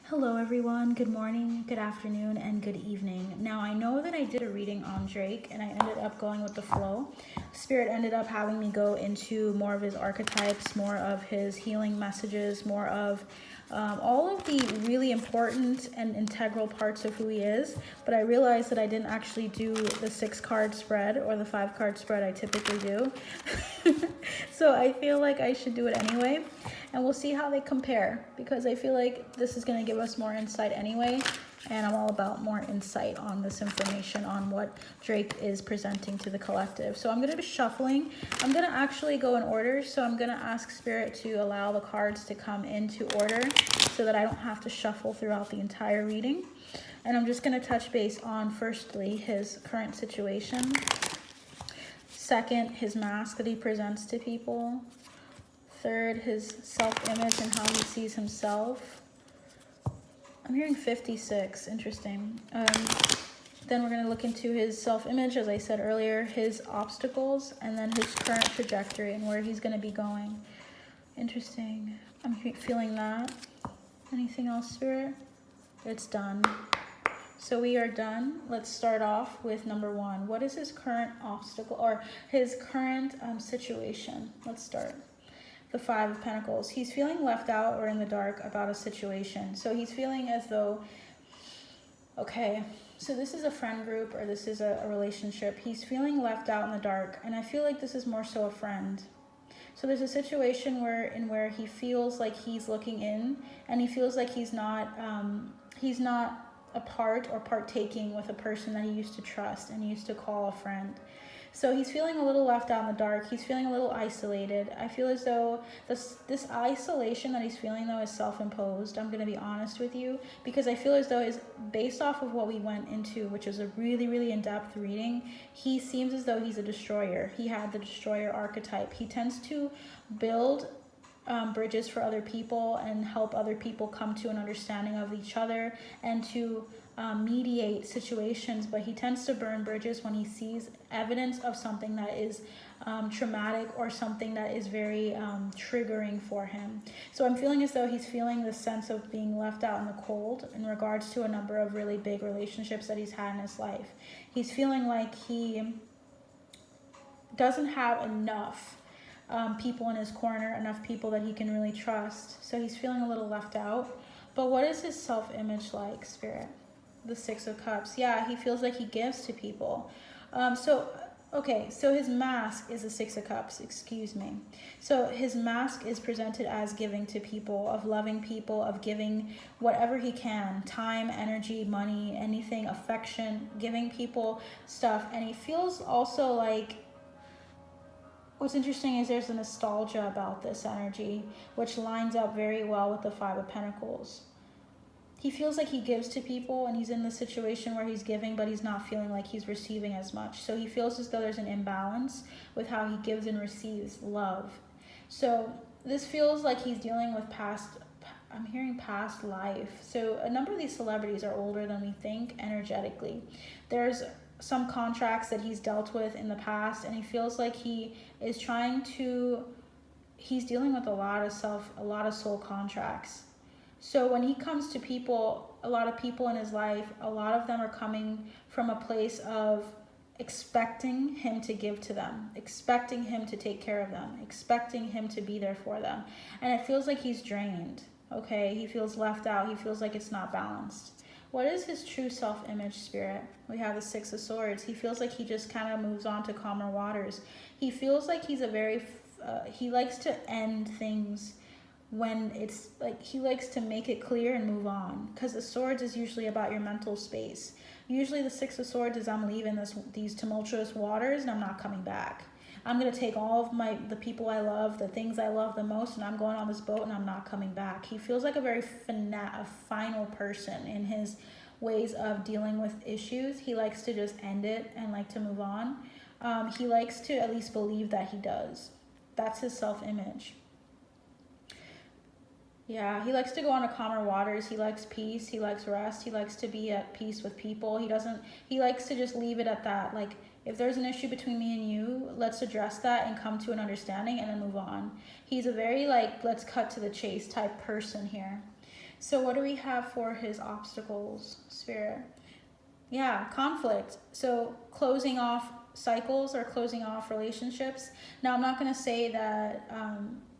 Hello everyone, good morning, good afternoon, and good evening. Now I know that I did a reading on Drake and I ended up going with the flow. Spirit ended up having me go into more of his archetypes, more of his healing messages, more of all of the really important and integral parts of who he is. But I realized that I didn't actually do the 6-card spread or the 5-card spread I typically do. So I feel like I should do it anyway. And we'll see how they compare, because I feel like this is going to give us more insight anyway. And I'm all about more insight on this information, on what Drake is presenting to the collective. So I'm going to be shuffling. I'm going to actually go in order. So I'm going to ask Spirit to allow the cards to come into order so that I don't have to shuffle throughout the entire reading. And I'm just going to touch base on, firstly, his current situation. Second, his mask that he presents to people. Third, his self-image and how he sees himself. I'm hearing 56, interesting. Then we're going to look into his self-image, as I said earlier, his obstacles, and then his current trajectory and where he's going to be going. Interesting. I'm feeling that. Anything else, Spirit? It's done. So we are done. Let's start off with number 1. What is his current obstacle or his current situation? Let's start. The 5 of Pentacles. He's feeling left out or in the dark about a situation. So he's feeling as though, okay, so this is a friend group or this is a relationship. He's feeling left out in the dark, and I feel like this is more so a friend. So there's a situation where he feels like he's looking in, and he feels like he's not a part or partaking with a person that he used to trust and used to call a friend. So he's feeling a little left out in the dark. He's feeling a little isolated. I feel as though this isolation that he's feeling, though, is self-imposed. I'm going to be honest with you, because I feel as though it's based off of what we went into, which is a really, really in-depth reading. He seems as though he's a destroyer. He had the destroyer archetype. He tends to build bridges for other people and help other people come to an understanding of each other and to mediate situations, but he tends to burn bridges when he sees evidence of something that is traumatic or something that is very triggering for him. So I'm feeling as though he's feeling this sense of being left out in the cold in regards to a number of really big relationships that he's had in his life. He's feeling like he doesn't have enough people in his corner, enough people that he can really trust. So he's feeling a little left out. But what is his self-image like, Spirit? The 6 of Cups. Yeah, he feels like he gives to people. So his mask is the 6 of Cups, excuse me. So his mask is presented as giving to people, of loving people, of giving whatever he can, time, energy, money, anything, affection, giving people stuff. And he feels also like, what's interesting is there's a nostalgia about this energy, which lines up very well with the 5 of Pentacles. He feels like he gives to people, and he's in the situation where he's giving, but he's not feeling like he's receiving as much. So he feels as though there's an imbalance with how he gives and receives love. So this feels like he's dealing with I'm hearing past life. So a number of these celebrities are older than we think energetically. There's some contracts that he's dealt with in the past, and he feels like he's dealing with a lot of soul contracts. So when he comes to people, a lot of people in his life, a lot of them are coming from a place of expecting him to give to them, expecting him to take care of them, expecting him to be there for them. And it feels like he's drained, okay? He feels left out. He feels like it's not balanced. What is his true self-image, Spirit? We have the 6 of Swords. He feels like he just kind of moves on to calmer waters. He feels like he's he likes to end things when it's like he likes to make it clear and move on, because the Swords is usually about your mental space. Usually the 6 of Swords is I'm leaving these tumultuous waters and I'm not coming back. I'm going to take all of the people I love, the things I love the most, and I'm going on this boat and I'm not coming back. He feels like a very final person in his ways of dealing with issues. He likes to just end it and like to move on. He likes to at least believe that he does. That's his self-image. Yeah, he likes to go on to calmer waters. He likes peace. He likes rest. He likes to be at peace with people. He likes to just leave it at that. Like, if there's an issue between me and you, let's address that and come to an understanding and then move on. He's a very, like, let's cut to the chase type person here. So what do we have for his obstacles, Spirit? Yeah, conflict. So closing off cycles or closing off relationships. Now, I'm not going to say that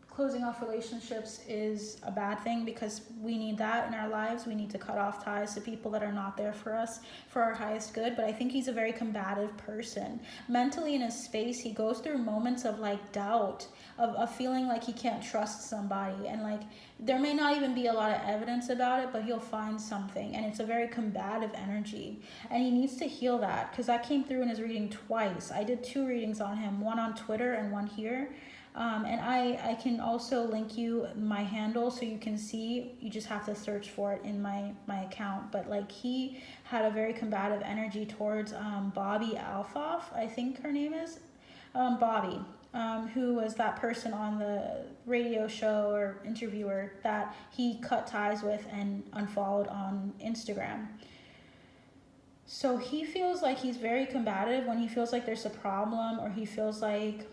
closing off relationships is a bad thing, because we need that in our lives. We need to cut off ties to people that are not there for us for our highest good. But I think he's a very combative person. Mentally in his space, he goes through moments of like doubt, of feeling like he can't trust somebody, and like there may not even be a lot of evidence about it, but he'll find something, and it's a very combative energy, and he needs to heal that, because that came through in his reading twice. I did 2 readings on him, one on Twitter and one here. And I can also link you my handle so you can see. You just have to search for it in my account. But like, he had a very combative energy towards Bobby Alfoff, I think her name is, Bobby, who was that person on the radio show or interviewer that he cut ties with and unfollowed on Instagram. So he feels like he's very combative when he feels like there's a problem, or he feels like,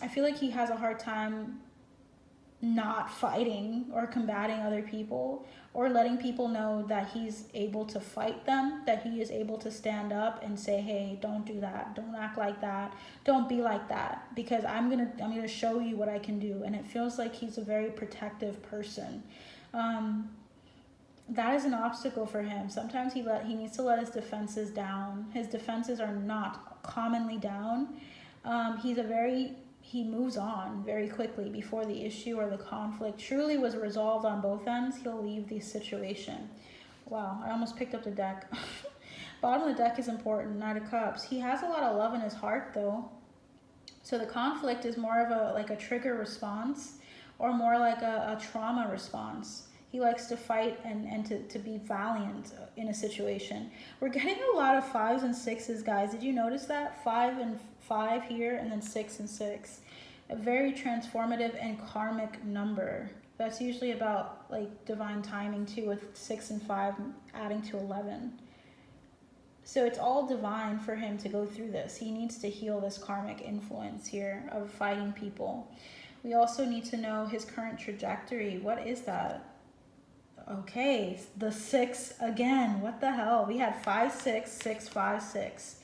I feel like he has a hard time not fighting or combating other people, or letting people know that he's able to fight them, that he is able to stand up and say, hey, don't do that, don't act like that, don't be like that, because I'm gonna show you what I can do. And it feels like he's a very protective person. That is an obstacle for him. Sometimes he needs to let his defenses down. His defenses are not commonly down. He moves on very quickly before the issue or the conflict truly was resolved on both ends. He'll leave the situation. Wow, I almost picked up the deck. Bottom of the deck is important, Knight of Cups. He has a lot of love in his heart though. So the conflict is more of a trigger response, or more like a trauma response. He likes to fight and to be valiant in a situation. We're getting a lot of 5s and 6s, guys. Did you notice that? 5 and 5 here, and then 6 and 6. A very transformative and karmic number. That's usually about like divine timing too, with 6 and 5 adding to 11. So it's all divine for him to go through this. He needs to heal this karmic influence here of fighting people. We also need to know his current trajectory. What is that? Okay, the 6 again. What the hell? We had 5, 6, 6, 5, 6.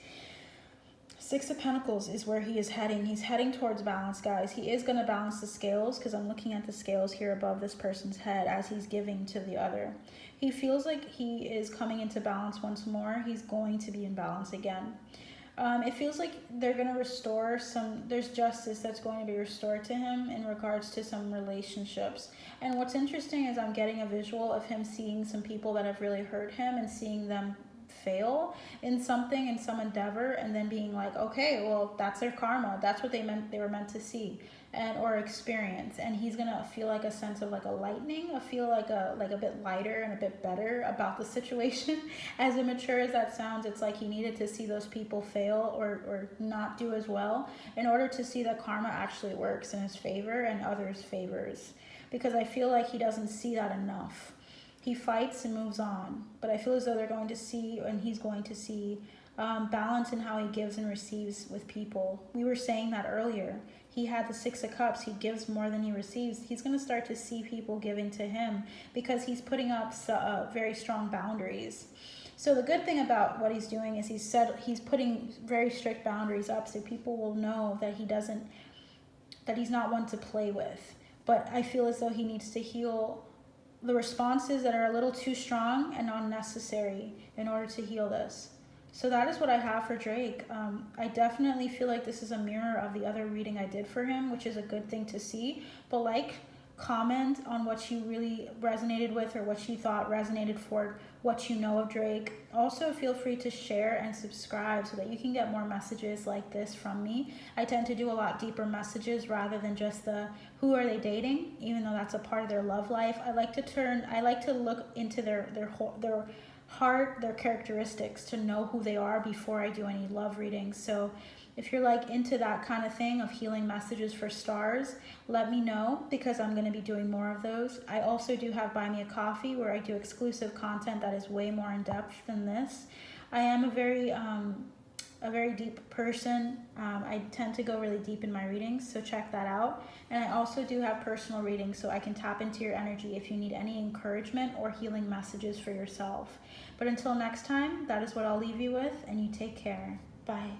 6 of Pentacles is where he is heading. He's heading towards balance, guys. He is going to balance the scales, because I'm looking at the scales here above this person's head as he's giving to the other. He feels like he is coming into balance once more. He's going to be in balance again. It feels like they're going to restore there's justice that's going to be restored to him in regards to some relationships. And what's interesting is I'm getting a visual of him seeing some people that have really hurt him, and seeing them fail in something, in some endeavor, and then being like, okay, well, that's their karma. That's what they were meant to see or experience. And he's gonna feel like a sense of like a lightening, feel like a bit lighter and a bit better about the situation. As immature as that sounds, it's like he needed to see those people fail or not do as well in order to see that karma actually works in his favor and others' favors. Because I feel like he doesn't see that enough. He fights and moves on, but I feel as though they're going to see, and he's going to see, balance in how he gives and receives with people. We were saying that earlier. He had the 6 of Cups. He gives more than he receives. He's going to start to see people giving to him, because he's putting up very strong boundaries. So the good thing about what he's doing is he's putting very strict boundaries up, so people will know that he's not one to play with. But I feel as though he needs to heal the responses that are a little too strong and unnecessary in order to heal this. So that is what I have for Drake. I definitely feel like this is a mirror of the other reading I did for him, which is a good thing to see. But comment on what you really resonated with, or what you thought resonated for what you know of Drake. Also, feel free to share and subscribe so that you can get more messages like this from me. I tend to do a lot deeper messages rather than just the who are they dating, even though that's a part of their love life. I like to look into their heart, their characteristics, to know who they are before I do any love readings. So if you're into that kind of thing, of healing messages for stars, let me know, because I'm going to be doing more of those. I also do have Buy Me a Coffee, where I do exclusive content that is way more in depth than this. I am a very a very deep person. I tend to go really deep in my readings, so check that out. And I also do have personal readings, so I can tap into your energy if you need any encouragement or healing messages for yourself. But until next time, that is what I'll leave you with, and you take care. Bye.